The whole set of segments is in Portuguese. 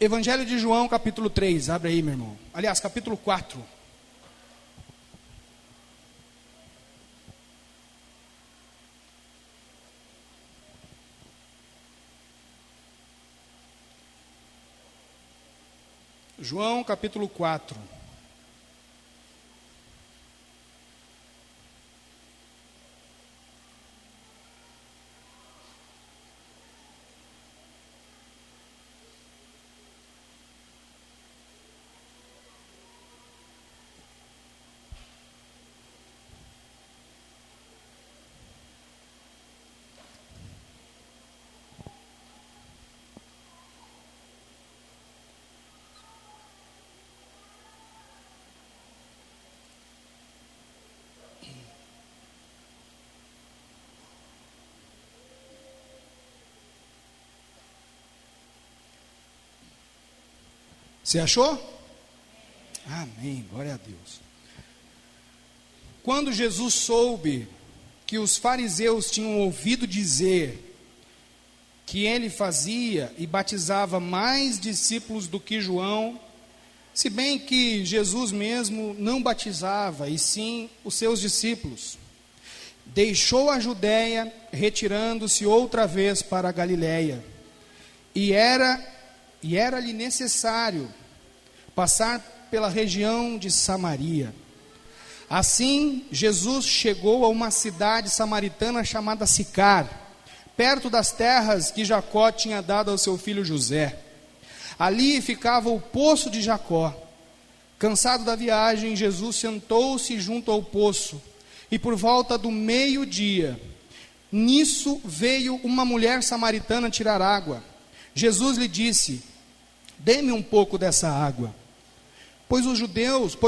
Evangelho de João, capítulo 3, abre aí, meu irmão. Aliás, capítulo 4. João, capítulo 4. Você achou? Amém, glória a Deus. Quando Jesus soube que os fariseus tinham ouvido dizer que ele fazia e batizava mais discípulos do que João, se bem que Jesus mesmo não batizava, e sim os seus discípulos, deixou a Judéia, retirando-se outra vez para a Galiléia, e era-lhe necessário passar pela região de Samaria. Assim, Jesus chegou a uma cidade samaritana chamada Sicar, perto das terras que Jacó tinha dado ao seu filho José. Ali ficava o poço de Jacó. Cansado da viagem, Jesus sentou-se junto ao poço, e por volta do meio-dia, nisso veio uma mulher samaritana tirar água. Jesus lhe disse: dê-me um pouco dessa água. Pois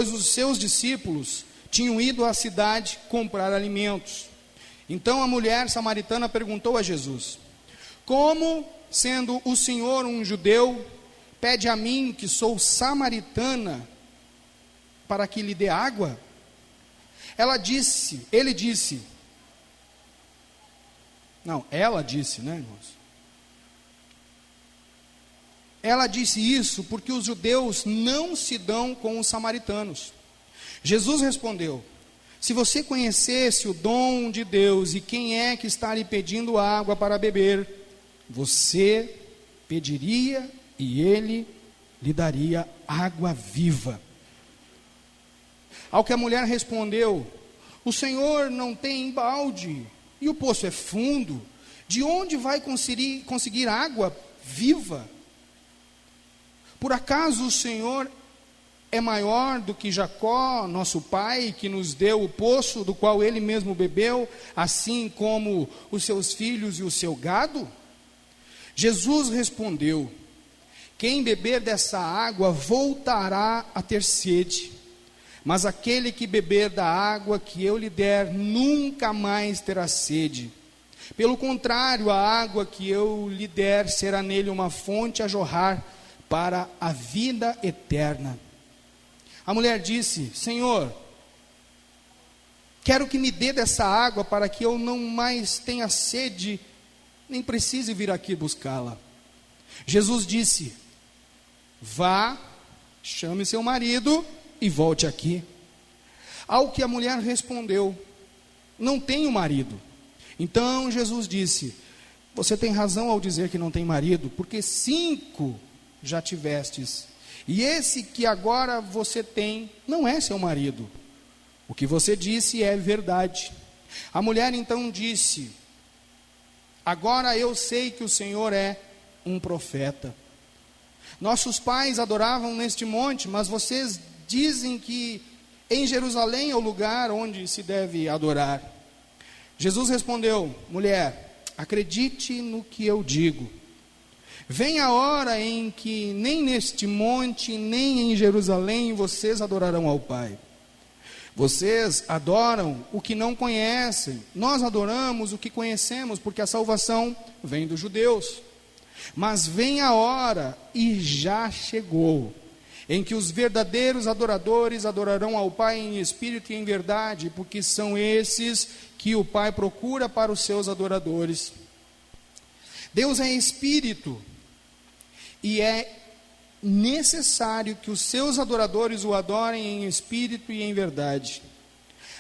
os seus discípulos tinham ido à cidade comprar alimentos. Então a mulher samaritana perguntou a Jesus: como, sendo o Senhor um judeu, pede a mim, que sou samaritana, para que lhe dê água? Ela disse, né, irmãos? Ela disse isso porque os judeus não se dão com os samaritanos. Jesus respondeu: se você conhecesse o dom de Deus e quem é que está lhe pedindo água para beber, você pediria e ele lhe daria água viva. Ao que a mulher respondeu: o Senhor não tem balde e o poço é fundo, de onde vai conseguir água viva? Por acaso o Senhor é maior do que Jacó, nosso pai, que nos deu o poço do qual ele mesmo bebeu, assim como os seus filhos e o seu gado? Jesus respondeu: quem beber dessa água voltará a ter sede, mas aquele que beber da água que eu lhe der nunca mais terá sede. Pelo contrário, a água que eu lhe der será nele uma fonte a jorrar para a vida eterna. A mulher disse: Senhor, quero que me dê dessa água para que eu não mais tenha sede, nem precise vir aqui buscá-la. Jesus disse: vá, chame seu marido e volte aqui. Ao que a mulher respondeu: não tenho marido. Então Jesus disse: você tem razão ao dizer que não tem marido, porque 5 já tivestes, e esse que agora você tem não é seu marido. O que você disse é verdade. A mulher então disse: agora eu sei que o Senhor é um profeta. Nossos pais adoravam neste monte, mas vocês dizem que em Jerusalém é o lugar onde se deve adorar. Jesus respondeu: mulher, acredite no que eu digo. Vem a hora em que nem neste monte, nem em Jerusalém vocês adorarão ao Pai. Vocês adoram o que não conhecem, nós adoramos o que conhecemos, porque a salvação vem dos judeus. Mas vem a hora, e já chegou, em que os verdadeiros adoradores adorarão ao Pai em espírito e em verdade, porque são esses que o Pai procura para os seus adoradores. Deus é espírito, necessário que os seus adoradores o adorem em espírito e em verdade.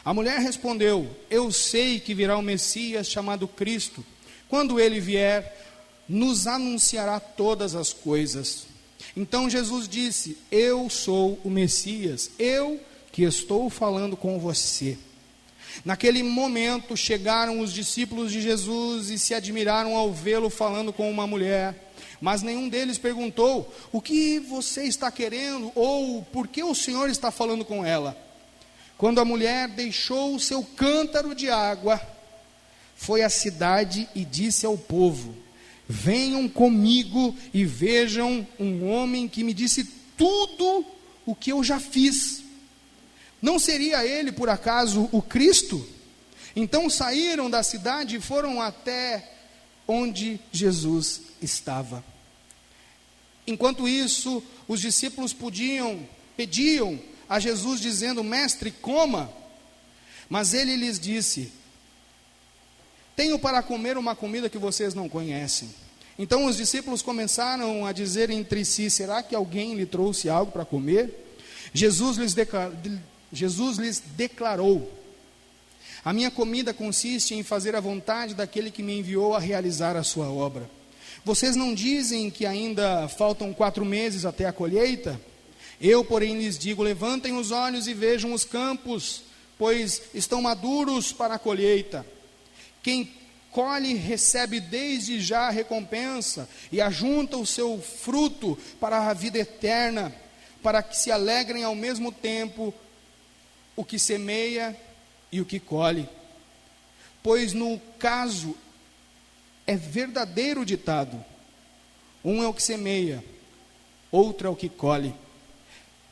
A mulher respondeu: eu sei que virá o Messias chamado Cristo. Quando ele vier, nos anunciará todas as coisas. Então Jesus disse: eu sou o Messias, eu que estou falando com você. Naquele momento chegaram os discípulos de Jesus e se admiraram ao vê-lo falando com uma mulher. Mas nenhum deles perguntou: o que você está querendo? Ou por que o Senhor está falando com ela? Quando a mulher deixou o seu cântaro de água, foi à cidade e disse ao povo: venham comigo e vejam um homem que me disse tudo o que eu já fiz. Não seria ele, por acaso, o Cristo? Então saíram da cidade e foram até onde Jesus estava. Enquanto isso, os discípulos pediam a Jesus dizendo: mestre, coma. Mas ele lhes disse: tenho para comer uma comida que vocês não conhecem. Então os discípulos começaram a dizer entre si: será que alguém lhe trouxe algo para comer? Jesus lhes declarou: a minha comida consiste em fazer a vontade daquele que me enviou a realizar a sua obra. Vocês não dizem que ainda faltam 4 meses até a colheita? Eu, porém, lhes digo: levantem os olhos e vejam os campos, pois estão maduros para a colheita. Quem colhe recebe desde já a recompensa e ajunta o seu fruto para a vida eterna, para que se alegrem ao mesmo tempo o que semeia e o que colhe. Pois no caso é verdadeiro o ditado: um é o que semeia, outro é o que colhe.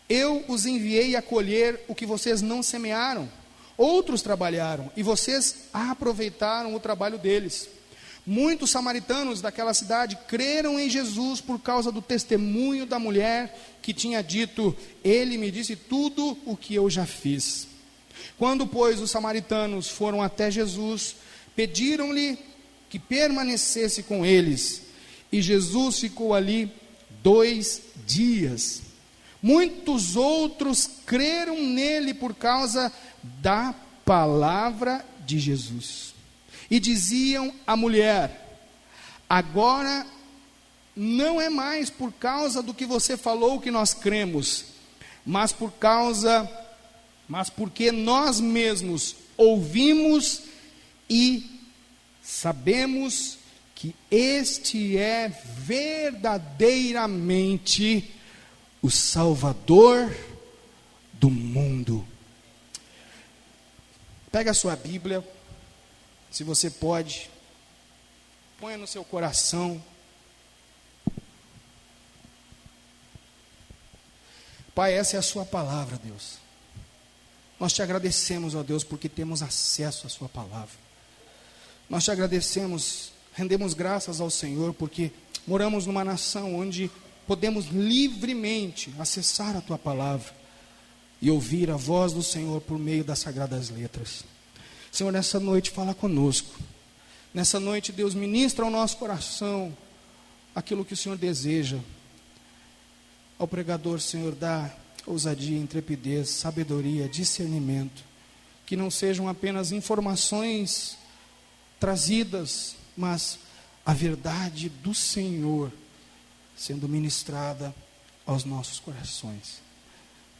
Eu os enviei a colher o que vocês não semearam. Outros trabalharam e vocês aproveitaram o trabalho deles. Muitos samaritanos daquela cidade creram em Jesus por causa do testemunho da mulher que tinha dito: ele me disse tudo o que eu já fiz. Quando, pois, os samaritanos foram até Jesus, pediram-lhe que permanecesse com eles, e Jesus ficou ali 2 dias. Muitos outros creram nele por causa da palavra de Jesus. E diziam à mulher: agora não é mais por causa do que você falou que nós cremos, mas porque nós mesmos ouvimos e sabemos que este é verdadeiramente o Salvador do mundo. Pega a sua Bíblia, se você pode, ponha no seu coração. Pai, essa é a sua palavra, Deus. Nós te agradecemos, ó Deus, porque temos acesso à sua palavra. Nós te agradecemos, rendemos graças ao Senhor, porque moramos numa nação onde podemos livremente acessar a tua palavra e ouvir a voz do Senhor por meio das sagradas letras. Senhor, nessa noite fala conosco. Nessa noite, Deus, ministra ao nosso coração aquilo que o Senhor deseja. Ao pregador, Senhor, dá ousadia, intrepidez, sabedoria, discernimento, que não sejam apenas informações trazidas, mas a verdade do Senhor sendo ministrada aos nossos corações.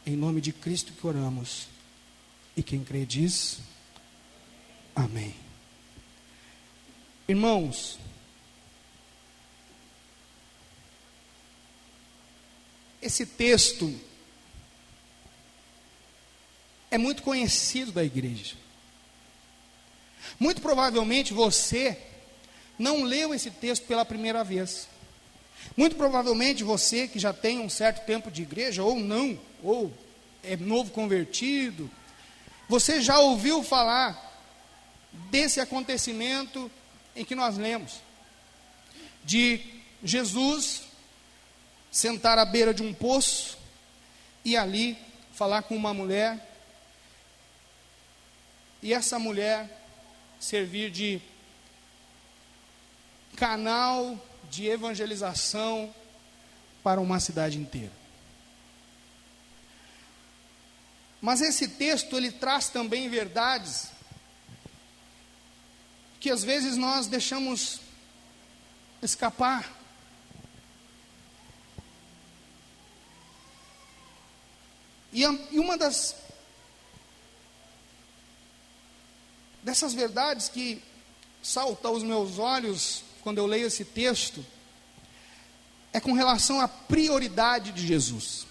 Em nome de Cristo que oramos, e quem crê diz, amém. Irmãos, esse texto é muito conhecido da igreja. Muito provavelmente você não leu esse texto pela primeira vez. Muito provavelmente você que já tem um certo tempo de igreja, ou não, ou é novo convertido, você já ouviu falar desse acontecimento em que nós lemos, de Jesus sentar à beira de um poço e ali falar com uma mulher, e essa mulher servir de canal de evangelização para uma cidade inteira. Mas esse texto, ele traz também verdades que às vezes nós deixamos escapar. E uma dessas verdades que salta aos meus olhos quando eu leio esse texto é com relação à prioridade de Jesus.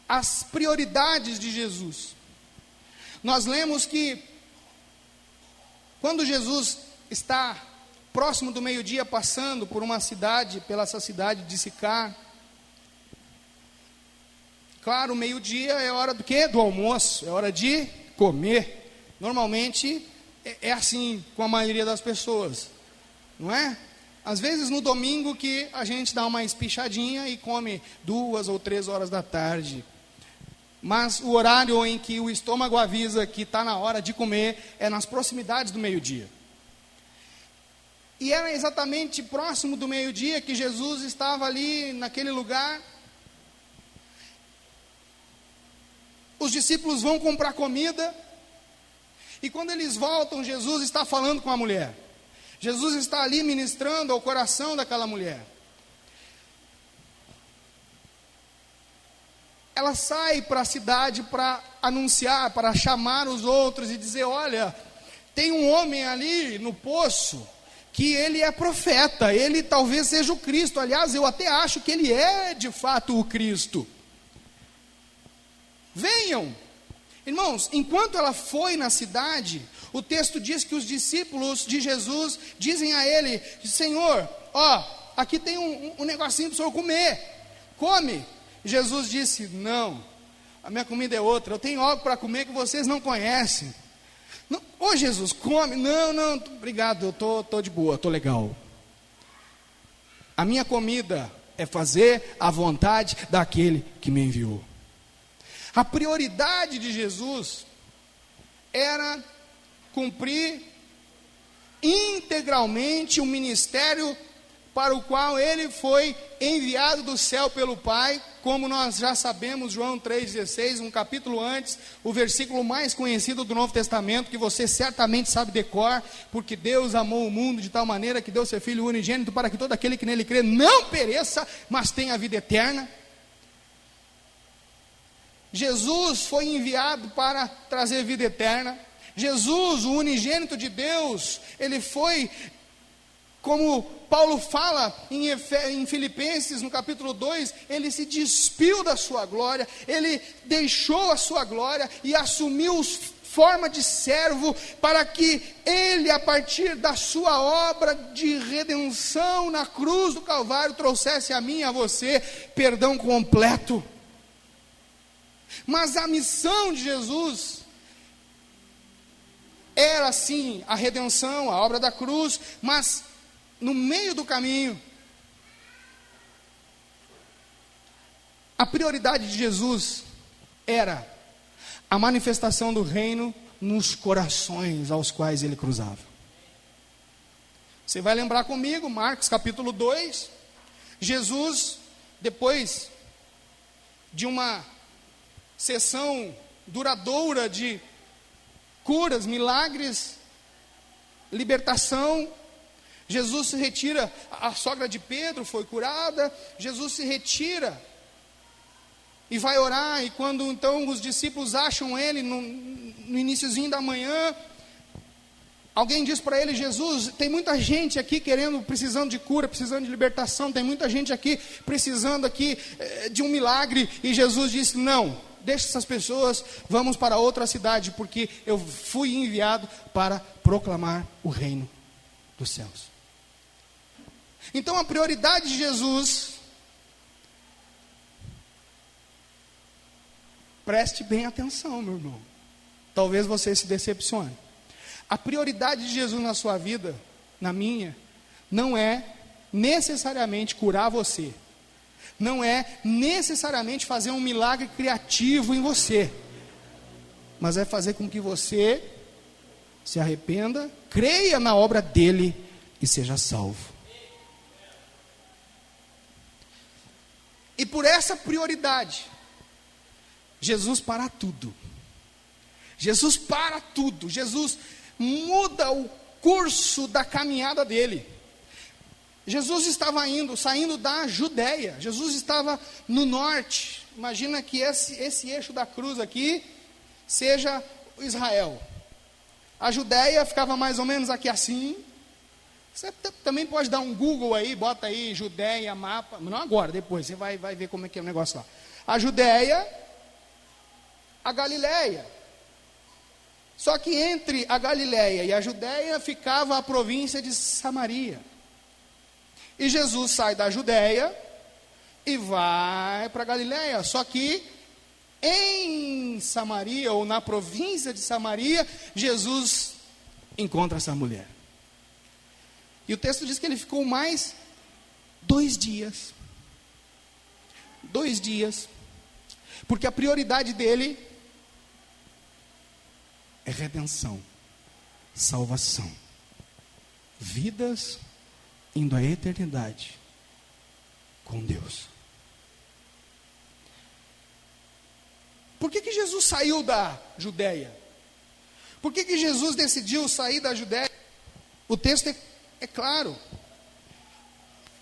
As prioridades de Jesus. Nós lemos que quando Jesus está próximo do meio-dia, passando por uma cidade, pela essa cidade de Sicar, claro, meio-dia é hora do quê? Do almoço, é hora de comer. Normalmente é assim com a maioria das pessoas, não é? Às vezes no domingo que a gente dá uma espichadinha e come 2 ou 3 horas da tarde. Mas o horário em que o estômago avisa que está na hora de comer é nas proximidades do meio-dia. E era exatamente próximo do meio-dia que Jesus estava ali naquele lugar. Os discípulos vão comprar comida. E quando eles voltam, Jesus está falando com a mulher. Jesus está ali ministrando ao coração daquela mulher. Ela sai para a cidade para anunciar, para chamar os outros e dizer: olha, tem um homem ali no poço que ele é profeta, ele talvez seja o Cristo. Aliás, eu até acho que ele é de fato o Cristo. Venham. Irmãos, enquanto ela foi na cidade, o texto diz que os discípulos de Jesus dizem a ele: Senhor, aqui tem um negocinho para o senhor comer, come. Jesus disse: não, a minha comida é outra, eu tenho algo para comer que vocês não conhecem. Não, Jesus, come. Não, obrigado, eu estou de boa, estou legal. A minha comida é fazer a vontade daquele que me enviou. A prioridade de Jesus era cumprir integralmente o ministério para o qual ele foi enviado do céu pelo Pai, como nós já sabemos, João 3,16, um capítulo antes, o versículo mais conhecido do Novo Testamento, que você certamente sabe de cor, porque Deus amou o mundo de tal maneira que deu seu Filho unigênito para que todo aquele que nele crê não pereça, mas tenha a vida eterna. Jesus foi enviado para trazer vida eterna. Jesus, o unigênito de Deus, ele foi, como Paulo fala em Filipenses, no capítulo 2, ele se despiu da sua glória, ele deixou a sua glória e assumiu forma de servo, para que ele, a partir da sua obra de redenção na cruz do Calvário, trouxesse a mim e a você perdão completo. Mas a missão de Jesus era sim a redenção, a obra da cruz, mas no meio do caminho, a prioridade de Jesus era a manifestação do reino nos corações aos quais ele cruzava. Você vai lembrar comigo, Marcos capítulo 2, Jesus, depois de uma sessão duradoura de curas, milagres, libertação, Jesus se retira. A sogra de Pedro foi curada. Jesus se retira e vai orar. E quando então os discípulos acham ele no iniciozinho da manhã, alguém diz para ele: Jesus, tem muita gente aqui precisando de cura, precisando de libertação, tem muita gente aqui precisando aqui de um milagre. E Jesus disse: não, deixa essas pessoas, vamos para outra cidade, porque eu fui enviado para proclamar o reino dos céus. Então a prioridade de Jesus, preste bem atenção, meu irmão, talvez você se decepcione. A prioridade de Jesus na sua vida, na minha, não é necessariamente curar você, não é necessariamente fazer um milagre criativo em você, mas é fazer com que você se arrependa, creia na obra dele e seja salvo. por essa prioridade, Jesus para tudo. Jesus para tudo. Jesus muda o curso da caminhada dele. Jesus estava saindo da Judéia. Jesus estava no norte. Imagina que esse eixo da cruz aqui seja Israel. A Judéia ficava mais ou menos aqui assim. Você também pode dar um Google aí, bota aí Judéia, mapa. Não agora, depois, você vai ver como é que é o negócio lá. A Judéia, a Galileia. Só que entre a Galileia e a Judéia ficava a província de Samaria. E Jesus sai da Judéia e vai para a Galileia. Só que em Samaria, ou na província de Samaria, Jesus encontra essa mulher. E o texto diz que ele ficou mais 2 dias. 2 dias. Porque a prioridade dele é redenção, salvação, vidas indo à eternidade com Deus. Por que Jesus saiu da Judéia? Por que Jesus decidiu sair da Judéia? O texto é claro.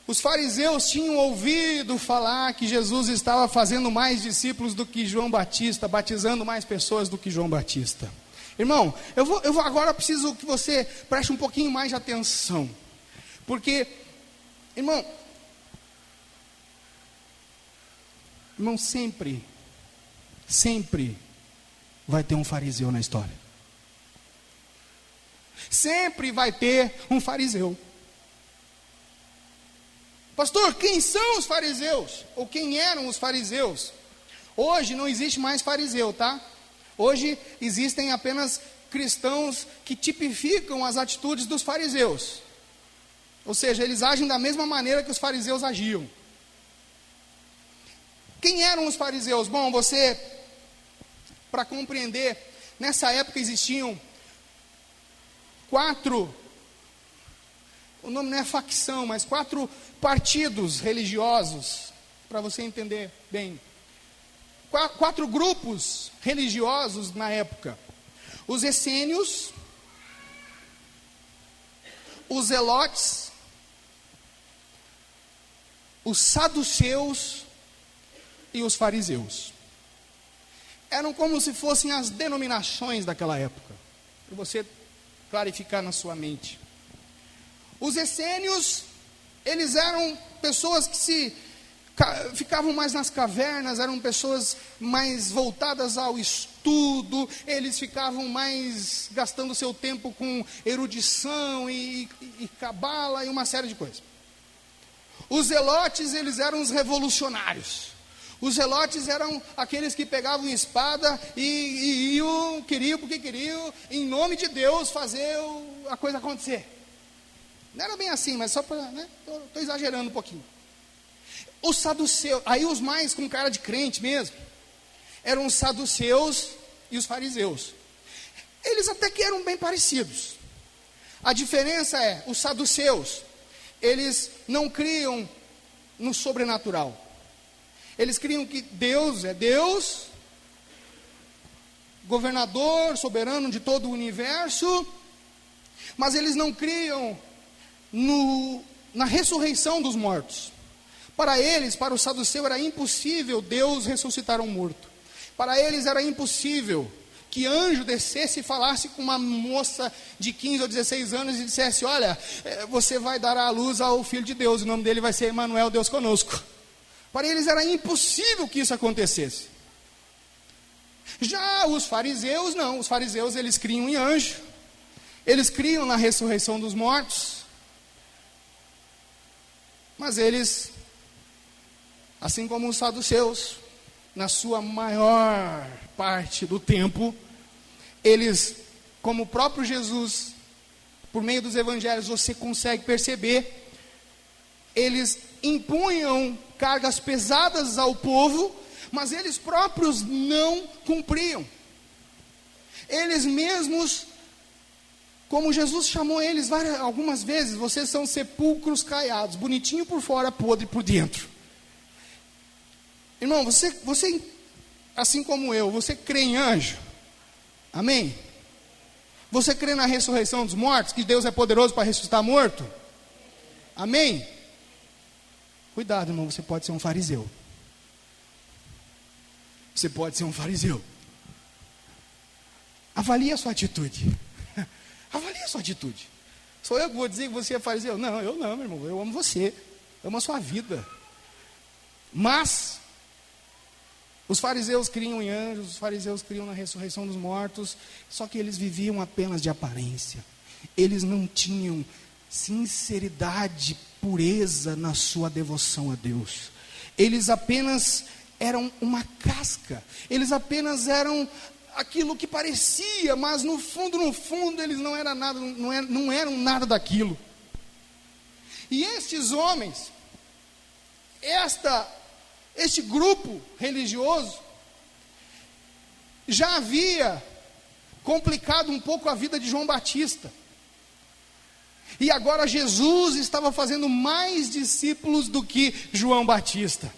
Os fariseus tinham ouvido falar que Jesus estava fazendo mais discípulos do que João Batista, batizando mais pessoas do que João Batista. Irmão, eu vou agora, preciso que você preste um pouquinho mais de atenção. Porque, irmão, sempre vai ter um fariseu na história. Sempre vai ter um fariseu. Pastor, quem são os fariseus? Ou quem eram os fariseus? Hoje não existe mais fariseu, tá? Hoje existem apenas cristãos que tipificam as atitudes dos fariseus. Ou seja, eles agem da mesma maneira que os fariseus agiam. Quem eram os fariseus? Bom, para compreender, nessa época existiam 4, o nome não é facção, mas 4 partidos religiosos, para você entender bem. 4 grupos religiosos na época: os essênios, os zelotes, os saduceus e os fariseus. Eram como se fossem as denominações daquela época, para você clarificar na sua mente. Os essênios, eles eram pessoas que ficavam mais nas cavernas, eram pessoas mais voltadas ao estudo, eles ficavam mais gastando seu tempo com erudição e cabala e uma série de coisas. Os zelotes, eles eram os revolucionários. Os zelotes eram aqueles que pegavam espada e iam, queriam porque queriam, em nome de Deus, fazer a coisa acontecer. Não era bem assim, mas só para, estou exagerando um pouquinho. Os saduceus, aí os mais com cara de crente mesmo, eram os saduceus e os fariseus. Eles até que eram bem parecidos. A diferença é, os saduceus, eles não criam no sobrenatural. Eles criam que Deus é Deus, governador, soberano de todo o universo, mas eles não criam na ressurreição dos mortos. Para eles, para o saduceu, era impossível Deus ressuscitar um morto. Para eles era impossível que anjo descesse e falasse com uma moça de 15 ou 16 anos e dissesse: olha, você vai dar à luz ao Filho de Deus, o nome dele vai ser Emanuel, Deus conosco. Para eles era impossível que isso acontecesse. Já os fariseus não, os fariseus eles criam em anjo, eles criam na ressurreição dos mortos, mas eles, assim como os saduceus, na sua maior parte do tempo, eles, como o próprio Jesus, por meio dos evangelhos você consegue perceber, eles impunham cargas pesadas ao povo, mas eles próprios não cumpriam. Eles mesmos, como Jesus chamou eles algumas vezes, vocês são sepulcros caiados, bonitinho por fora, podre por dentro. Irmão, você, assim como eu, você crê em anjo? Amém? Você crê na ressurreição dos mortos, que Deus é poderoso para ressuscitar morto? Amém? Cuidado, irmão, você pode ser um fariseu. Você pode ser um fariseu. Avalie a sua atitude. Avalie a sua atitude. Sou eu que vou dizer que você é fariseu? Não, eu não, meu irmão. Eu amo você. Eu amo a sua vida. Mas os fariseus criam em anjos, os fariseus criam na ressurreição dos mortos, só que eles viviam apenas de aparência. Eles não tinham sinceridade, pureza na sua devoção a Deus. Eles apenas eram uma casca. Eles apenas eram aquilo que parecia, mas no fundo, eles não eram nada, não eram nada daquilo. E estes homens, este grupo religioso, já havia complicado um pouco a vida de João Batista. E agora Jesus estava fazendo mais discípulos do que João Batista.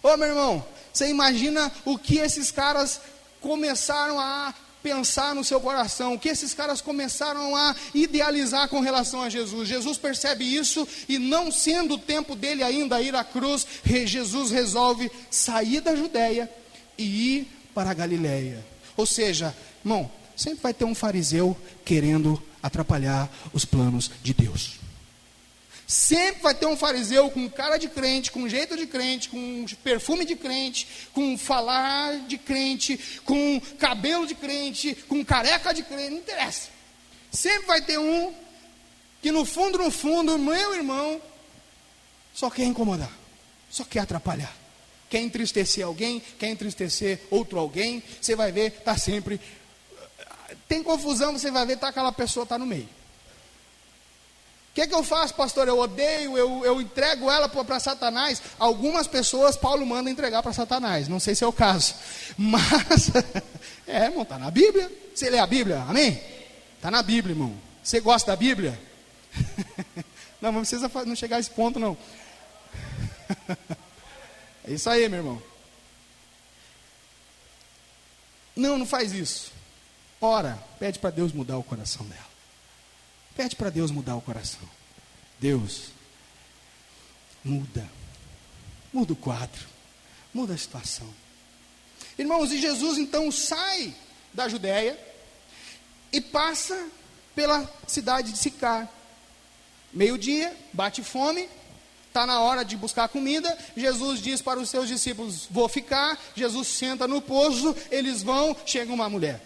Ô meu irmão, você imagina o que esses caras começaram a pensar no seu coração, o que esses caras começaram a idealizar com relação a Jesus. Jesus percebe isso e, não sendo o tempo dele ainda ir à cruz, Jesus resolve sair da Judéia e ir para a Galileia. Ou seja, irmão, sempre vai ter um fariseu querendo atrapalhar os planos de Deus. Sempre vai ter um fariseu com cara de crente, com jeito de crente, com perfume de crente, com falar de crente, com cabelo de crente, com careca de crente, não interessa. Sempre vai ter um que no fundo, meu irmão, só quer incomodar, só quer atrapalhar, quer entristecer alguém, quer entristecer outro alguém. Você vai ver, está sempre, tem confusão, você vai ver, aquela pessoa está no meio. O que eu faço, pastor? Eu odeio, eu entrego ela para Satanás. Algumas pessoas Paulo manda entregar para Satanás, não sei se é o caso, mas, irmão, está na Bíblia. Você lê a Bíblia, amém? Está na Bíblia, irmão. Você gosta da Bíblia? Não precisa não chegar a esse ponto, não. É isso aí, meu irmão. Não faz isso. Ora, pede para Deus mudar o coração dela. Pede para Deus mudar o coração. Deus, muda o quadro, muda a situação. Irmãos, e Jesus então sai da Judéia e passa pela cidade de Sicar. Meio-dia, bate fome, está na hora de buscar comida. Jesus diz para os seus discípulos: vou ficar. Jesus senta no poço, eles vão, chega uma mulher.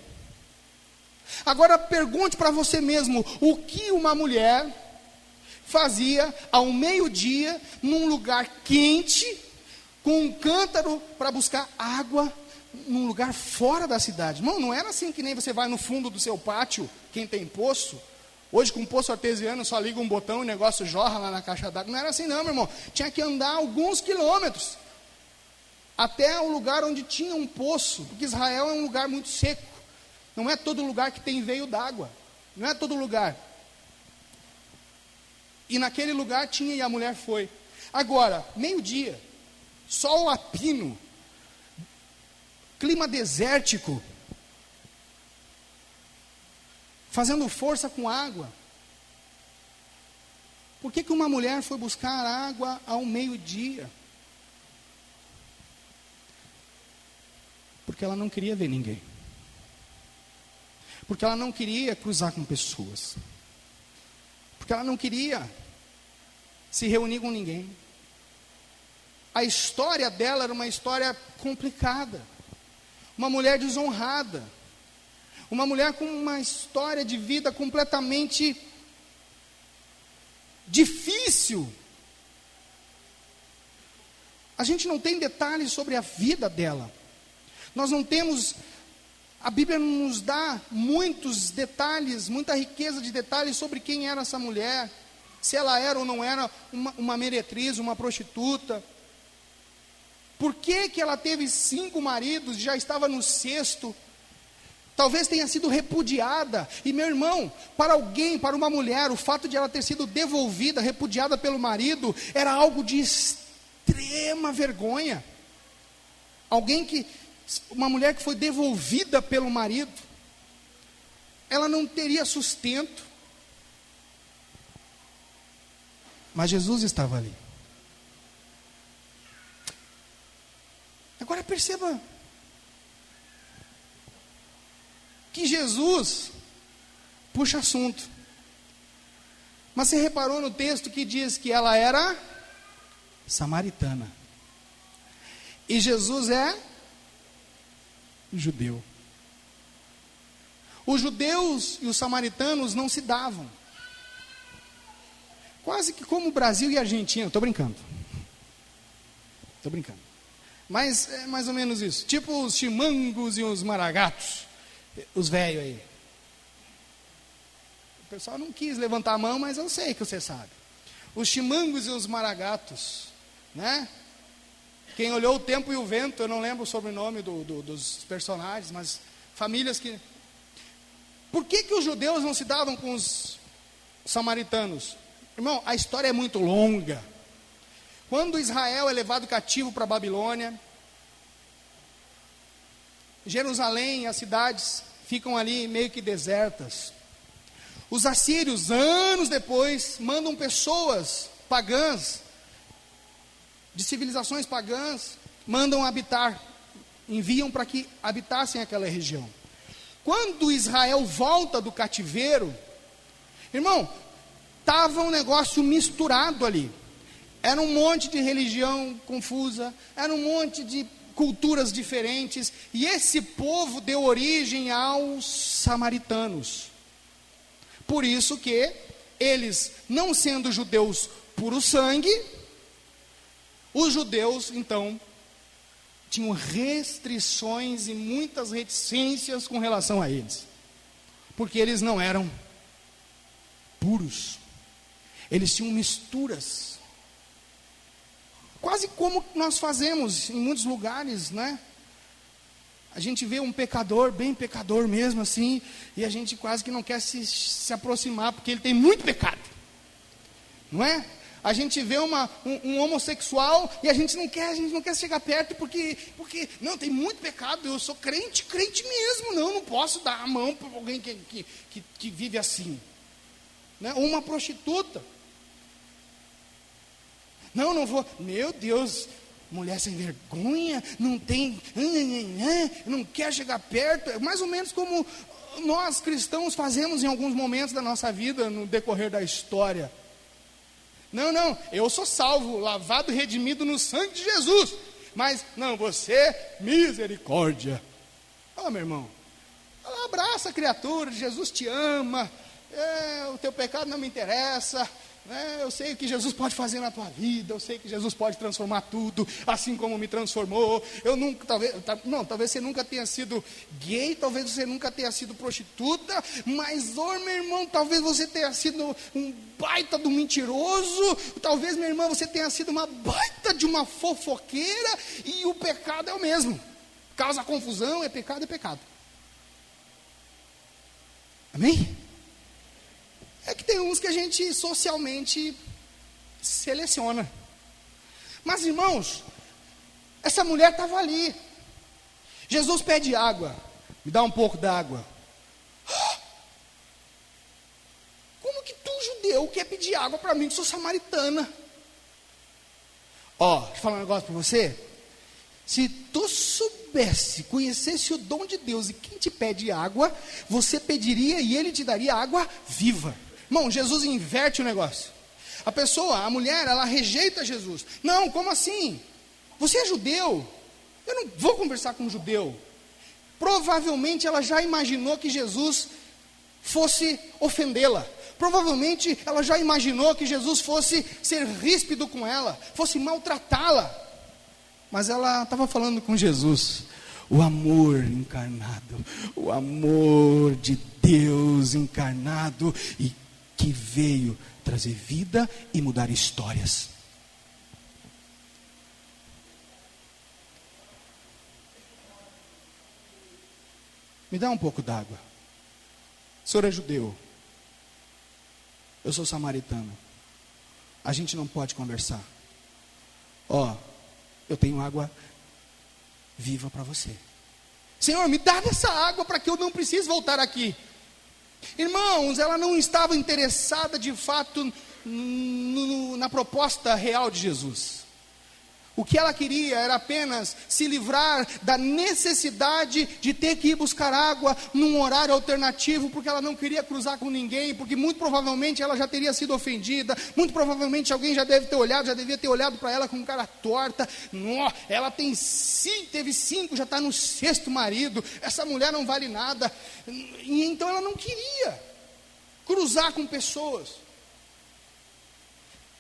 Agora pergunte para você mesmo, o que uma mulher fazia ao meio-dia, num lugar quente, com um cântaro para buscar água, num lugar fora da cidade? Irmão, não era assim que nem você vai no fundo do seu pátio, quem tem poço. Hoje com poço artesiano só liga um botão e o negócio jorra lá na caixa d'água. Não era assim não, meu irmão. Tinha que andar alguns quilômetros até o lugar onde tinha um poço, porque Israel é um lugar muito seco. Não é todo lugar que tem veio d'água. Não é todo lugar. E naquele lugar tinha, e a mulher foi. Agora, meio-dia, sol a pino, clima desértico, fazendo força com água. Por que uma mulher foi buscar água ao meio-dia? Porque ela não queria ver ninguém. Porque ela não queria cruzar com pessoas. Porque ela não queria se reunir com ninguém. A história dela era uma história complicada. Uma mulher desonrada. Uma mulher com uma história de vida completamente difícil. A gente não tem detalhes sobre a vida dela. Nós não temos... A Bíblia não nos dá muitos detalhes, muita riqueza de detalhes sobre quem era essa mulher, se ela era ou não era uma meretriz, uma prostituta. Por que ela teve 5 maridos e já estava no 6º? Talvez tenha sido repudiada. E meu irmão, para alguém, para uma mulher, o fato de ela ter sido devolvida, repudiada pelo marido, era algo de extrema vergonha. Uma mulher que foi devolvida pelo marido, ela não teria sustento. Mas Jesus estava ali. Agora perceba que Jesus puxa assunto. Mas você reparou no texto que diz que ela era samaritana. E Jesus é judeu. Os judeus e os samaritanos não se davam. Quase que como o Brasil e a Argentina. Estou brincando. Mas é mais ou menos isso. Tipo os chimangos e os maragatos. Os velhos aí. O pessoal não quis levantar a mão, mas eu sei que você sabe. Os chimangos e os maragatos, né? Quem olhou o tempo e o vento, eu não lembro o sobrenome dos personagens, mas famílias que... Por que os judeus não se davam com os samaritanos? Irmão, a história é muito longa. Quando Israel é levado cativo para a Babilônia, Jerusalém e as cidades ficam ali meio que desertas. Os assírios, anos depois, mandam pessoas pagãs, de civilizações pagãs, mandam habitar, enviam para que habitassem aquela região. Quando Israel volta do cativeiro, irmão, estava um negócio misturado ali. Era um monte de religião confusa, era um monte de culturas diferentes, e esse povo deu origem aos samaritanos. Por isso que eles, não sendo judeus puro sangue, os judeus, então, tinham restrições e muitas reticências com relação a eles, porque eles não eram puros, eles tinham misturas, quase como nós fazemos em muitos lugares, né? A gente vê um pecador, bem pecador mesmo assim, e a gente quase que não quer se aproximar, porque ele tem muito pecado, não é? A gente vê um homossexual e a gente não quer chegar perto porque não, tem muito pecado, eu sou crente mesmo, não posso dar a mão para alguém que vive assim, né? Ou uma prostituta, não vou, meu Deus, mulher sem vergonha, não quer chegar perto, é mais ou menos como nós cristãos fazemos em alguns momentos da nossa vida, no decorrer da história. Não, eu sou salvo, lavado e redimido no sangue de Jesus. Mas, não, você, misericórdia. Meu irmão, abraça a criatura, Jesus te ama, o teu pecado não me interessa, eu sei o que Jesus pode fazer na tua vida, eu sei que Jesus pode transformar tudo, assim como me transformou. Talvez você nunca tenha sido gay, talvez você nunca tenha sido prostituta, mas, meu irmão, talvez você tenha sido um baita do mentiroso, talvez, minha irmã, você tenha sido uma baita de uma fofoqueira, e o pecado é o mesmo, causa confusão, é pecado. Amém? É que tem uns que a gente socialmente seleciona. Mas, irmãos, essa mulher estava ali. Jesus pede água. Me dá um pouco d'água. Como que tu, judeu, quer pedir água para mim que sou samaritana? Deixa eu falar um negócio para você. Se tu soubesse, conhecesse o dom de Deus e quem te pede água, você pediria e ele te daria água viva. Irmão, Jesus inverte o negócio. A mulher, ela rejeita Jesus. Não, como assim? Você é judeu? Eu não vou conversar com um judeu. Provavelmente ela já imaginou que Jesus fosse ofendê-la. Provavelmente ela já imaginou que Jesus fosse ser ríspido com ela, fosse maltratá-la. Mas ela estava falando com Jesus, o amor encarnado, o amor de Deus encarnado, e que veio trazer vida e mudar histórias. Me dá um pouco d'água. O senhor é judeu, eu sou samaritano, a gente não pode conversar. Eu tenho água viva para você. Senhor, me dá dessa água para que eu não precise voltar aqui. Irmãos, ela não estava interessada de fato na proposta real de Jesus. O que ela queria era apenas se livrar da necessidade de ter que ir buscar água num horário alternativo, porque ela não queria cruzar com ninguém, porque muito provavelmente ela já teria sido ofendida, muito provavelmente alguém já devia ter olhado para ela com cara torta. Ela teve 5, já está no 6º marido, essa mulher não vale nada. E então ela não queria cruzar com pessoas.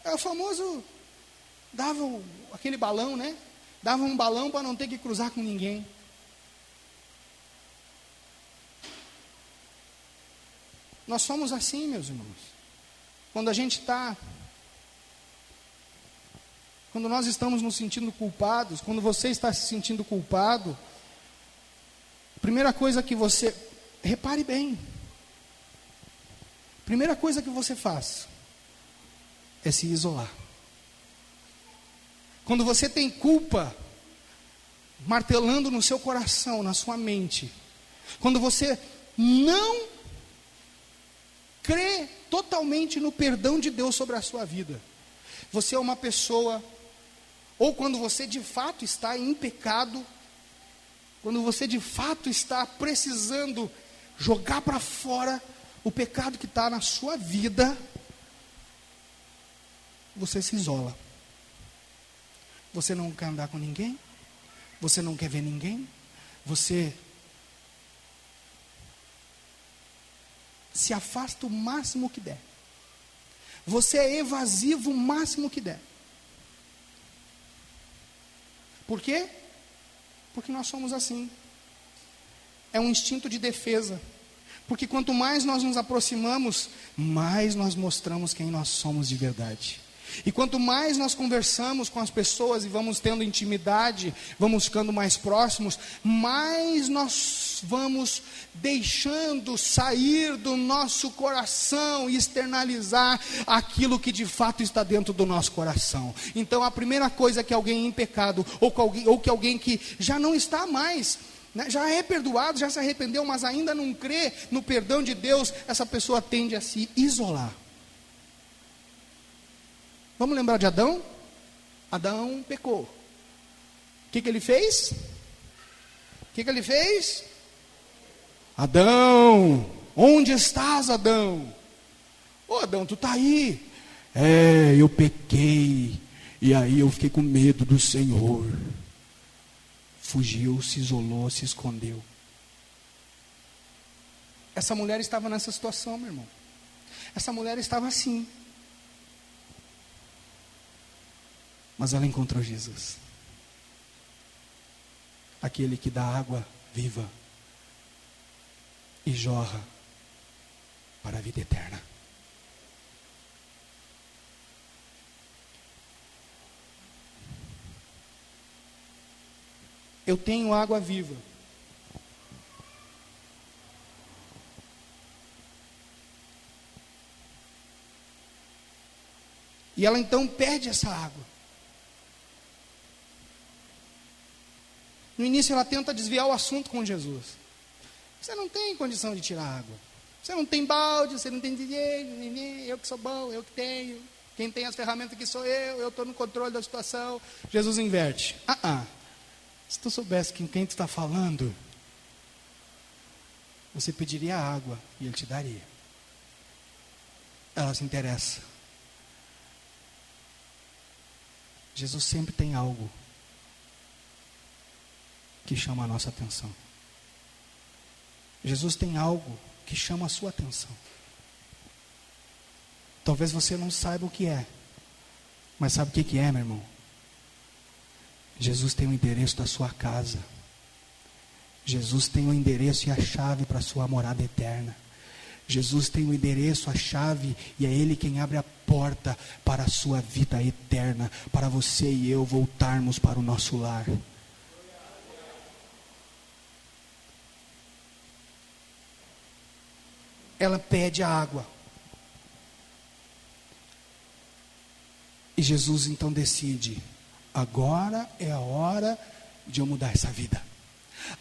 É o famoso, dava aquele balão, né? Dava um balão para não ter que cruzar com ninguém. Nós somos assim, meus irmãos. Quando nós estamos nos sentindo culpados, quando você está se sentindo culpado, a primeira coisa que você, repare bem, a primeira coisa que você faz é se isolar. Quando você tem culpa martelando no seu coração, na sua mente, quando você não crê totalmente no perdão de Deus sobre a sua vida, você é uma pessoa, ou quando você de fato está em pecado, quando você de fato está precisando jogar para fora o pecado que está na sua vida, você se isola. Você não quer andar com ninguém, você não quer ver ninguém, você se afasta o máximo que der, você é evasivo o máximo que der. Por quê? Porque nós somos assim. É um instinto de defesa. Porque quanto mais nós nos aproximamos, mais nós mostramos quem nós somos de verdade. E quanto mais nós conversamos com as pessoas e vamos tendo intimidade, vamos ficando mais próximos, mais nós vamos deixando sair do nosso coração e externalizar aquilo que de fato está dentro do nosso coração. Então a primeira coisa que alguém em pecado, ou que alguém que já não está mais, né, já é perdoado, já se arrependeu, mas ainda não crê no perdão de Deus, essa pessoa tende a se isolar. Vamos lembrar de Adão? Adão pecou. O que ele fez? Adão, onde estás, Adão? Ô Adão, tu está aí. Eu pequei, e aí eu fiquei com medo do Senhor. Fugiu, se isolou, se escondeu. Essa mulher estava nessa situação, meu irmão. Essa mulher estava assim. Mas ela encontrou Jesus, aquele que dá água viva e jorra para a vida eterna. Eu tenho água viva. E ela então perde essa água. No início ela tenta desviar o assunto com Jesus. Você não tem condição de tirar água. Você não tem balde, você não tem dinheiro, eu que sou bom, eu que tenho. Quem tem as ferramentas aqui sou eu estou no controle da situação. Jesus inverte. Se tu soubesse com quem tu está falando, você pediria água e ele te daria. Ela se interessa. Jesus sempre tem algo que chama a nossa atenção. Jesus tem algo que chama a sua atenção. Talvez você não saiba o que é, mas sabe o que é, meu irmão? Jesus tem o endereço da sua casa. Jesus tem o endereço e a chave para a sua morada eterna. Jesus tem o endereço, a chave, e é Ele quem abre a porta para a sua vida eterna, para você e eu voltarmos para o nosso lar. Ela pede a água. E Jesus então decide: agora é a hora de eu mudar essa vida.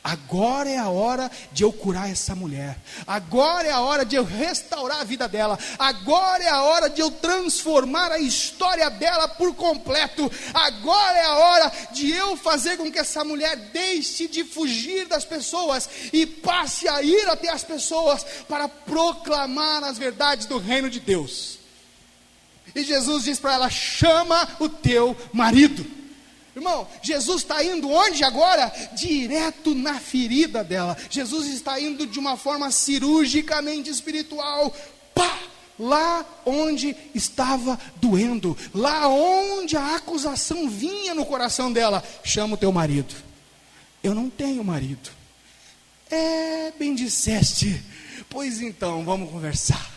Agora é a hora de eu curar essa mulher. Agora é a hora de eu restaurar a vida dela. Agora é a hora de eu transformar a história dela por completo. Agora é a hora de eu fazer com que essa mulher deixe de fugir das pessoas e passe a ir até as pessoas para proclamar as verdades do reino de Deus. E Jesus diz para ela: chama o teu marido. Irmão, Jesus está indo onde agora? Direto na ferida dela. Jesus está indo de uma forma cirurgicamente espiritual. Pá! Lá onde estava doendo. Lá onde a acusação vinha no coração dela. Chama o teu marido. Eu não tenho marido. Bem disseste. Pois então, vamos conversar.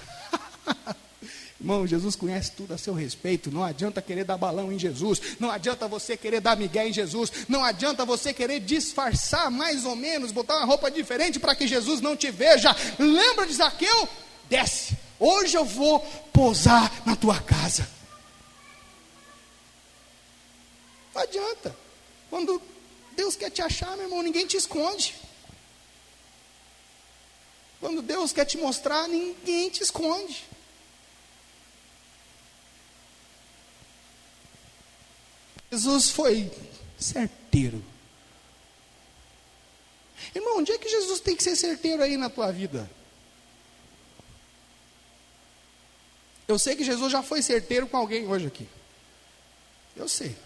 Irmão, Jesus conhece tudo a seu respeito. Não adianta querer dar balão em Jesus. Não adianta você querer dar migué em Jesus. Não adianta você querer disfarçar mais ou menos, botar uma roupa diferente para que Jesus não te veja. Lembra de Zaqueu? Desce. Hoje eu vou pousar na tua casa. Não adianta. Quando Deus quer te achar, meu irmão, ninguém te esconde. Quando Deus quer te mostrar, ninguém te esconde. Jesus foi certeiro. Irmão, onde é que Jesus tem que ser certeiro aí na tua vida? Eu sei que Jesus já foi certeiro com alguém hoje aqui. Eu sei.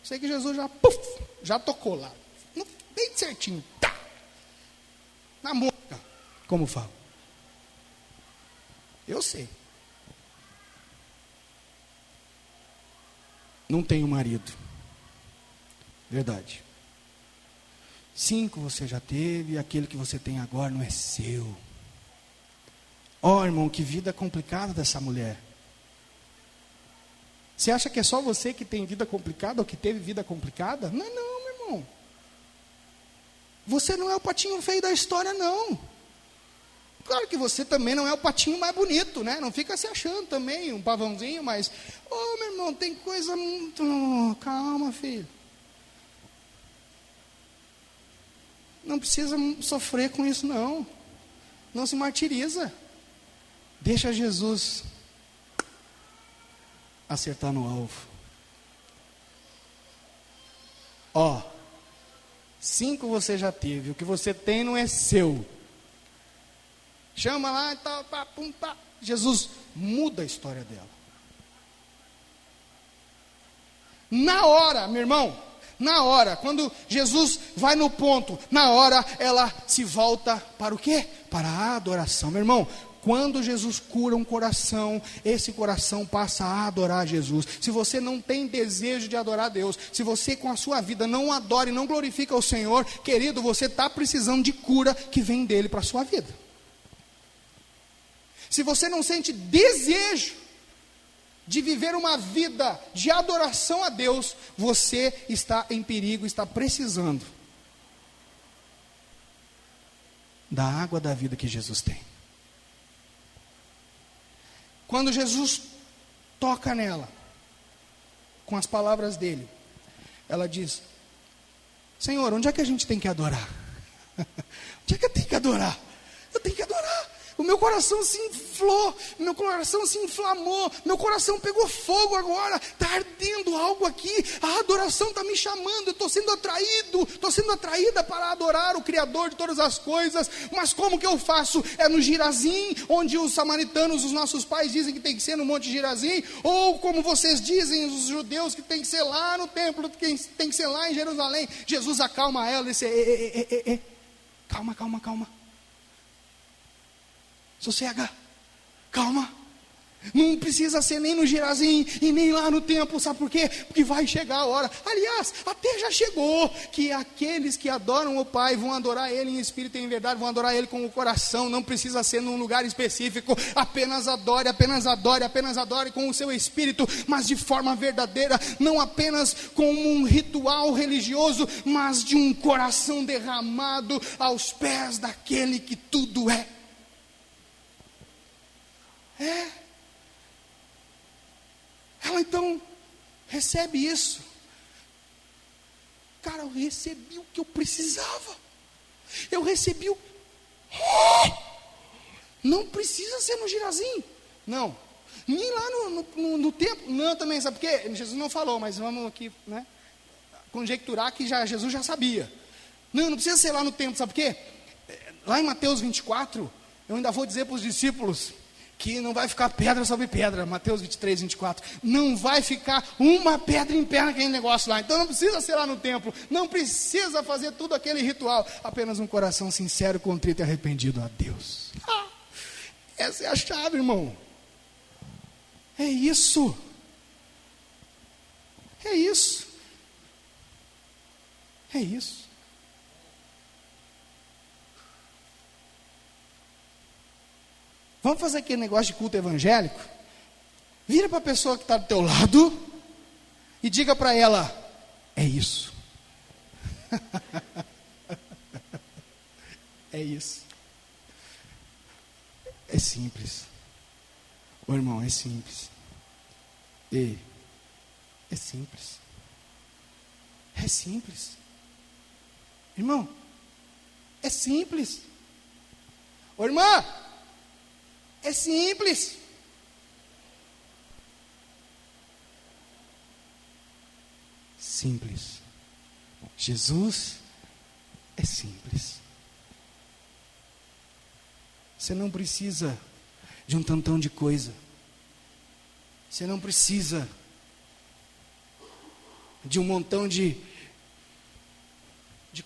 Sei que Jesus já tocou lá. Bem certinho. Tá. Na mosca, como falo. Eu sei. Não tenho marido. Verdade. 5 você já teve, e aquele que você tem agora não é seu. Irmão, que vida complicada dessa mulher. Você acha que é só você que tem vida complicada, ou que teve vida complicada? Não, meu irmão. Você não é o patinho feio da história, não. Claro que você também não é o patinho mais bonito, né? Não fica se achando também um pavãozinho, mas... meu irmão, tem coisa muito... calma, filho. Não precisa sofrer com isso, não. Não se martiriza. Deixa Jesus acertar no alvo. 5 você já teve. O que você tem não é seu. Chama lá e tal, pá. Jesus muda a história dela. Na hora, meu irmão, na hora, quando Jesus vai no ponto, na hora ela se volta para o quê? Para a adoração. Meu irmão, quando Jesus cura um coração, esse coração passa a adorar Jesus. Se você não tem desejo de adorar Deus, se você com a sua vida não adora e não glorifica o Senhor, querido, você está precisando de cura que vem dele para a sua vida. Se você não sente desejo de viver uma vida de adoração a Deus, você está em perigo, está precisando da água da vida que Jesus tem. Quando Jesus toca nela, com as palavras dele, ela diz: Senhor, onde é que a gente tem que adorar? Onde é que eu tenho que adorar? Eu tenho que adorar. O meu coração se inflou, meu coração se inflamou, meu coração pegou fogo agora, está ardendo algo aqui, a adoração está me chamando, eu estou sendo atraída para adorar o Criador de todas as coisas, mas como que eu faço? É no Girazim, onde os samaritanos, os nossos pais dizem que tem que ser no Monte Girazim, ou como vocês dizem, os judeus, que tem que ser lá no templo, que tem que ser lá em Jerusalém. Jesus acalma ela e diz: calma. Sossega, calma. Não precisa ser nem no Girazim e nem lá no templo, sabe por quê? Porque vai chegar a hora. Aliás, até já chegou, que aqueles que adoram o Pai vão adorar Ele em espírito e em verdade, vão adorar Ele com o coração. Não precisa ser num lugar específico. Apenas adore com o seu espírito, mas de forma verdadeira, não apenas com um ritual religioso, mas de um coração derramado aos pés daquele que tudo é. Ela então recebe isso. Cara, eu recebi o que eu precisava. Eu recebi o... Não precisa ser no Girazinho. Não. Nem lá no templo. Não, também, sabe por quê? Jesus não falou, mas vamos aqui, né, conjecturar que Jesus já sabia. Não precisa ser lá no templo, sabe por quê? Lá em Mateus 24, eu ainda vou dizer para os discípulos que não vai ficar pedra sobre pedra. Mateus 23, 24. Não vai ficar uma pedra em pé naquele negócio lá. Então não precisa ser lá no templo. Não precisa fazer tudo aquele ritual. Apenas um coração sincero, contrito e arrependido a Deus. Essa é a chave, irmão. É isso. É isso. É isso. Vamos fazer aquele negócio de culto evangélico? Vira para a pessoa que está do teu lado e diga para ela: é isso. É isso. É simples. Ô irmão, é simples. É simples. É simples. Irmão, é simples. Ô irmã, é simples. Simples. Jesus é simples. Você não precisa de um tantão de coisa. Você não precisa de um montão de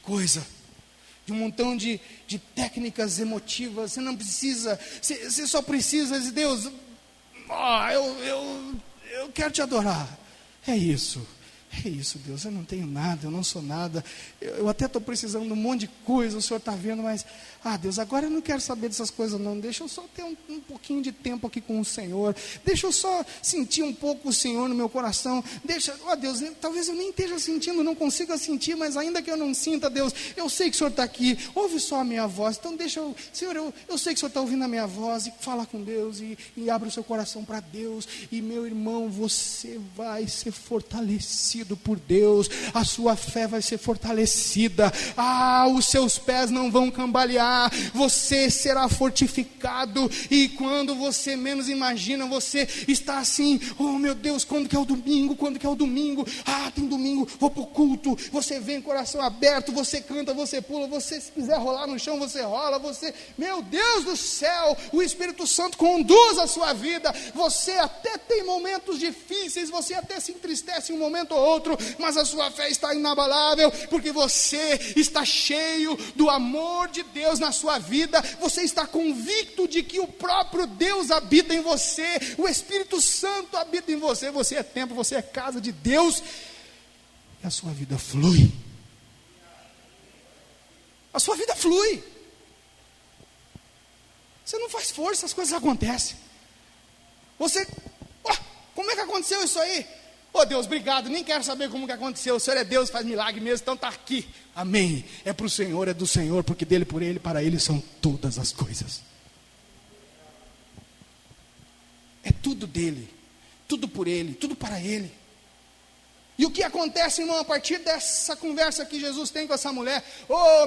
coisa, de um montão de técnicas emotivas. Você não precisa, você só precisa de Deus. Eu quero te adorar. É isso, Deus. Eu não tenho nada, eu não sou nada. Eu até estou precisando de um monte de coisa, o Senhor está vendo, mas, Deus, agora eu não quero saber dessas coisas não. Deixa eu só ter um pouquinho de tempo aqui com o Senhor. Deixa eu só sentir um pouco o Senhor no meu coração. Deixa, Deus, talvez eu nem esteja sentindo, não consiga sentir, mas ainda que eu não sinta, Deus, eu sei que o Senhor está aqui. Ouve só a minha voz. Então deixa eu, Senhor, eu sei que o Senhor está ouvindo a minha voz, e fala com Deus, e abre o seu coração para Deus. E meu irmão, você vai ser fortalecido por Deus. A sua fé vai ser fortalecida. Os seus pés não vão cambalear. Você será fortificado. E quando você menos imagina, você está assim: oh meu Deus, quando que é o domingo? Quando que é o domingo? Tem domingo, vou para o culto. Você vem coração aberto, você canta, você pula, você, se quiser rolar no chão, você rola, você, meu Deus do céu, o Espírito Santo conduz a sua vida. Você até tem momentos difíceis, você até se entristece em um momento ou outro, mas a sua fé está inabalável, porque você está cheio do amor de Deus na sua vida. Você está convicto de que o próprio Deus habita em você, o Espírito Santo habita em você. Você é templo, você é casa de Deus, e a sua vida flui. A sua vida flui. Você não faz força, as coisas acontecem. Você, como é que aconteceu isso aí? Deus, obrigado, nem quero saber como que aconteceu. O Senhor é Deus, faz milagre mesmo, então está aqui. Amém. É para o Senhor, é do Senhor, porque dele, por ele, para ele são todas as coisas. É tudo dele, tudo por ele, tudo para ele. E o que acontece, irmão, a partir dessa conversa que Jesus tem com essa mulher?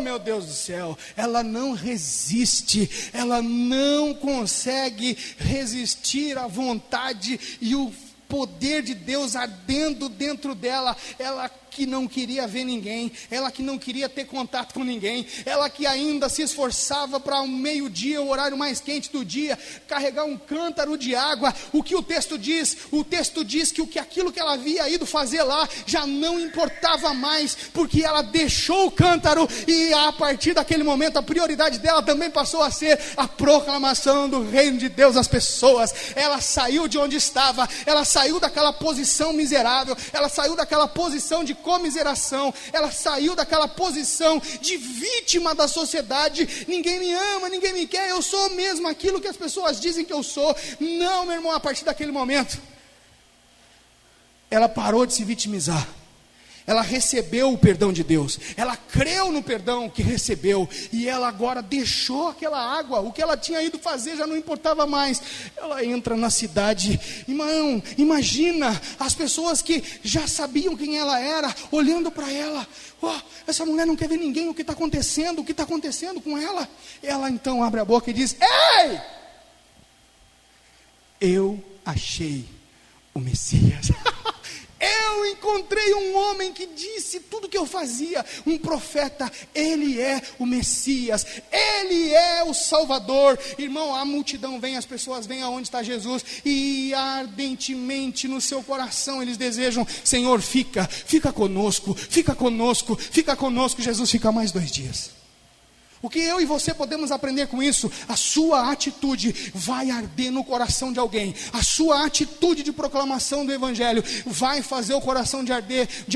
Meu Deus do céu, ela não resiste, ela não consegue resistir à vontade e o poder de Deus ardendo dentro dela. Ela que não queria ver ninguém, ela que não queria ter contato com ninguém, ela que ainda se esforçava para o meio-dia, o horário mais quente do dia, carregar um cântaro de água. O que o texto diz? O texto diz que aquilo que ela havia ido fazer lá já não importava mais, porque ela deixou o cântaro, e a partir daquele momento a prioridade dela também passou a ser a proclamação do reino de Deus às pessoas. Ela saiu de onde estava, ela saiu daquela posição miserável, ela saiu daquela posição de comiseração, ela saiu daquela posição de vítima da sociedade. Ninguém me ama, ninguém me quer, eu sou mesmo aquilo que as pessoas dizem que eu sou. Não, meu irmão, a partir daquele momento ela parou de se vitimizar, Ela recebeu o perdão de Deus, ela creu no perdão que recebeu, e ela agora deixou aquela água, o que ela tinha ido fazer já não importava mais. Ela entra na cidade, irmão, imagina as pessoas que já sabiam quem ela era, olhando para ela. Oh, essa mulher não quer ver ninguém, o que está acontecendo com ela? Ela então abre a boca e diz: ei, eu achei o Messias. Eu encontrei um homem que disse tudo o que eu fazia, um profeta. Ele é o Messias, ele é o Salvador. Irmão, a multidão vem, as pessoas vêm aonde está Jesus, e ardentemente no seu coração eles desejam: Senhor, fica conosco. Jesus, fica mais 2 dias. O que eu e você podemos aprender com isso? A sua atitude vai arder no coração de alguém. A sua atitude de proclamação do Evangelho vai fazer o coração de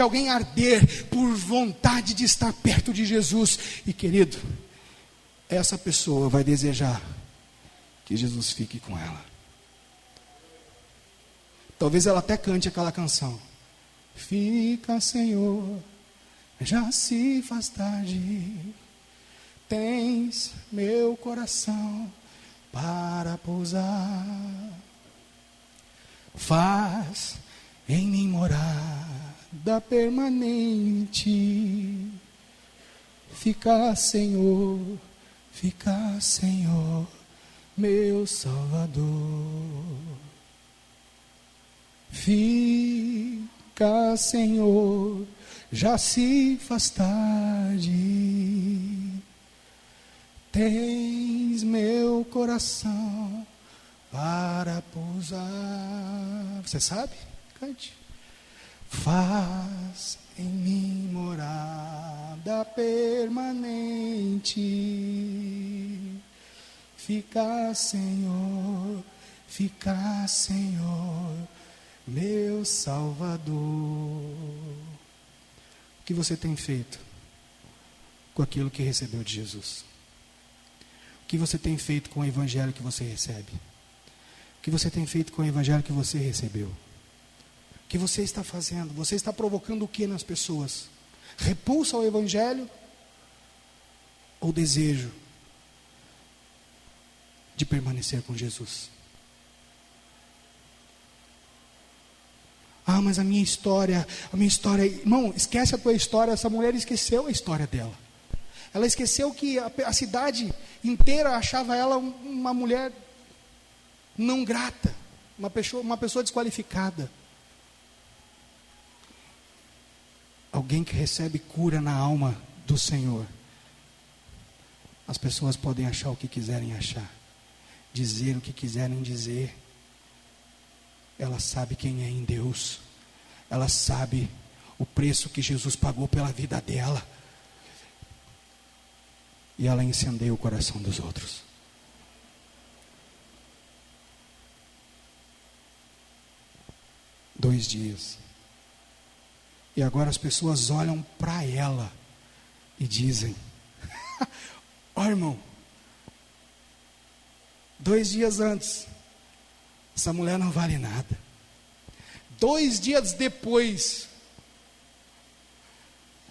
alguém arder por vontade de estar perto de Jesus. E querido, essa pessoa vai desejar que Jesus fique com ela. Talvez ela até cante aquela canção: fica, Senhor, já se faz tarde. Tens meu coração para pousar, faz em mim morada permanente. Fica, Senhor, meu Salvador. Fica, Senhor, já se faz tarde. Tens meu coração para pousar. Você sabe? Cante. Faz em mim morada permanente. Fica, Senhor, meu Salvador. O que você tem feito com aquilo que recebeu de Jesus? O que você tem feito com o Evangelho que você recebe? O que você tem feito com o Evangelho que você recebeu? O que você está fazendo? Você está provocando o que nas pessoas? Repulsa ao Evangelho? Ou desejo de permanecer com Jesus? Ah, mas a minha história, irmão, esquece a tua história. Essa mulher esqueceu a história dela. Ela esqueceu que a cidade inteira achava ela uma mulher não grata, uma pessoa desqualificada. Alguém que recebe cura na alma do Senhor. As pessoas podem achar o que quiserem achar, dizer o que quiserem dizer. Ela sabe quem é em Deus. Ela sabe o preço que Jesus pagou pela vida dela. E ela incendeia o coração dos outros. Dois dias. E agora as pessoas olham para ela e dizem: ó, irmão, 2 dias antes, essa mulher não vale nada. 2 dias depois,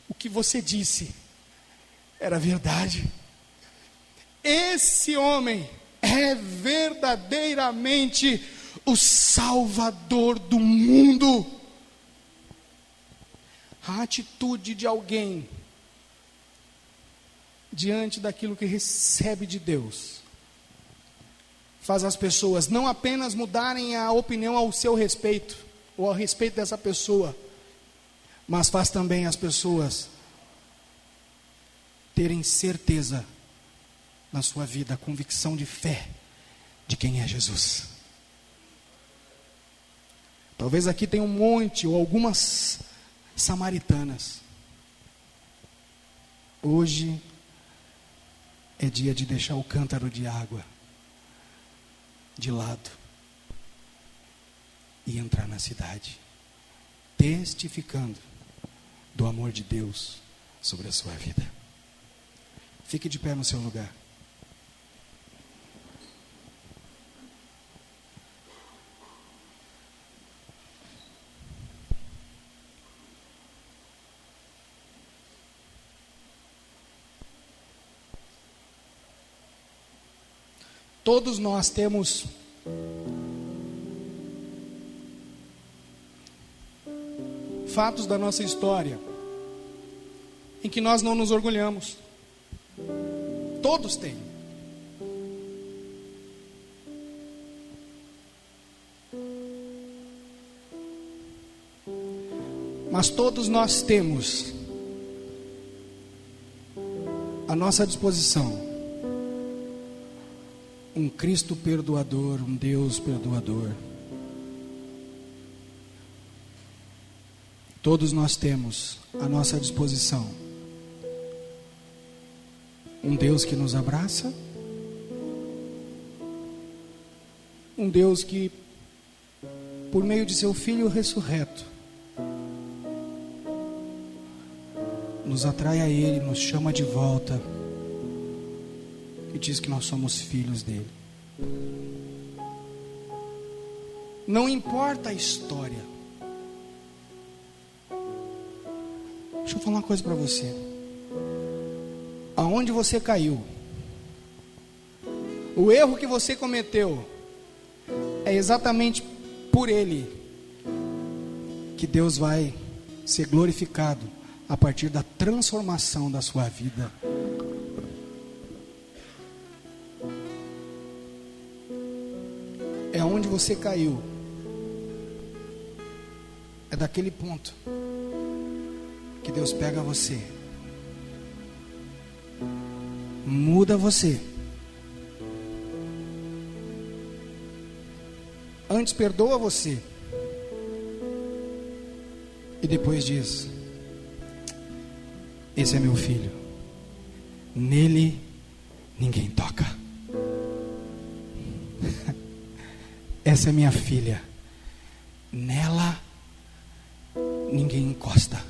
o que você disse era verdade. Esse homem é verdadeiramente o Salvador do mundo. A atitude de alguém diante daquilo que recebe de Deus faz as pessoas não apenas mudarem a opinião ao seu respeito, ou ao respeito dessa pessoa, mas faz também as pessoas terem certeza na sua vida, convicção de fé de quem é Jesus. Talvez aqui tenha um monte ou algumas samaritanas. Hoje é dia de deixar o cântaro de água de lado e entrar na cidade, testificando do amor de Deus sobre a sua vida. Fique de pé no seu lugar. Todos nós temos fatos da nossa história em que nós não nos orgulhamos. Todos têm. Mas todos nós temos à nossa disposição um Cristo perdoador, um Deus perdoador. Todos nós temos à nossa disposição um Deus que nos abraça, um Deus que, por meio de seu Filho ressurreto, nos atrai a Ele, nos chama de volta e diz que nós somos filhos dele. Não importa a história. Deixa eu falar uma coisa para você. Aonde você caiu, o erro que você cometeu, é exatamente por ele que Deus vai ser glorificado a partir da transformação da sua vida. É onde você caiu, é daquele ponto que Deus pega você, muda você. Antes perdoa você e depois diz: esse é meu filho, nele ninguém toca. Essa é minha filha, nela ninguém encosta.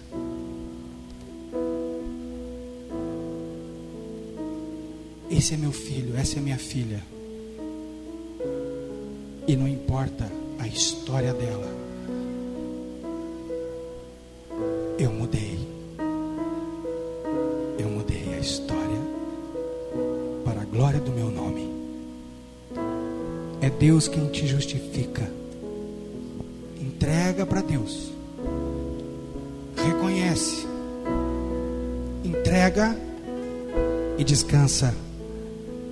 Esse é meu filho, essa é minha filha, e não importa a história dela, eu mudei a história para a glória do meu nome. É Deus quem te justifica. Entrega para Deus, reconhece, entrega e descansa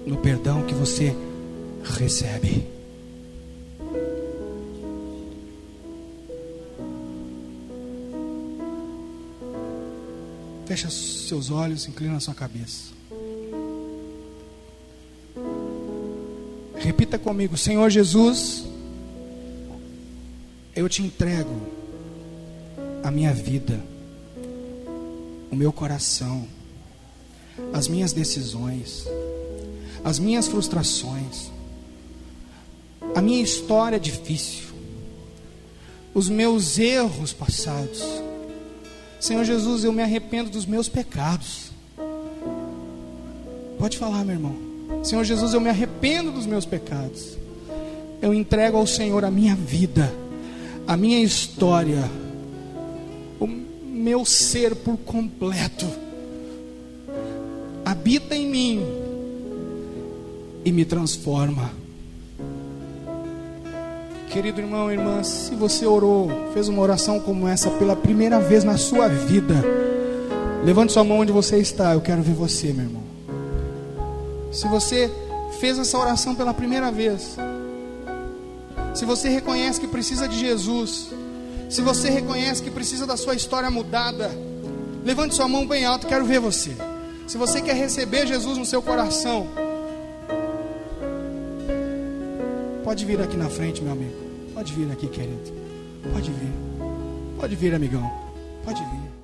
no perdão que você recebe. Fecha seus olhos, inclina a sua cabeça. Repita comigo: Senhor Jesus, eu te entrego a minha vida, o meu coração, as minhas decisões, as minhas frustrações, a minha história difícil, os meus erros passados. Senhor Jesus, eu me arrependo dos meus pecados. Pode falar, meu irmão. Senhor Jesus, eu me arrependo dos meus pecados. Eu entrego ao Senhor a minha vida, a minha história, o meu ser por completo. Habita em mim e me transforma. Querido irmão e irmã, se você orou, fez uma oração como essa pela primeira vez na sua vida, levante sua mão onde você está. Eu quero ver você, meu irmão. Se você fez essa oração pela primeira vez, se você reconhece que precisa de Jesus, se você reconhece que precisa da sua história mudada, levante sua mão bem alto, quero ver você. Se você quer receber Jesus no seu coração, pode vir aqui na frente, meu amigo. Pode vir aqui, querido. Pode vir. Pode vir, amigão. Pode vir.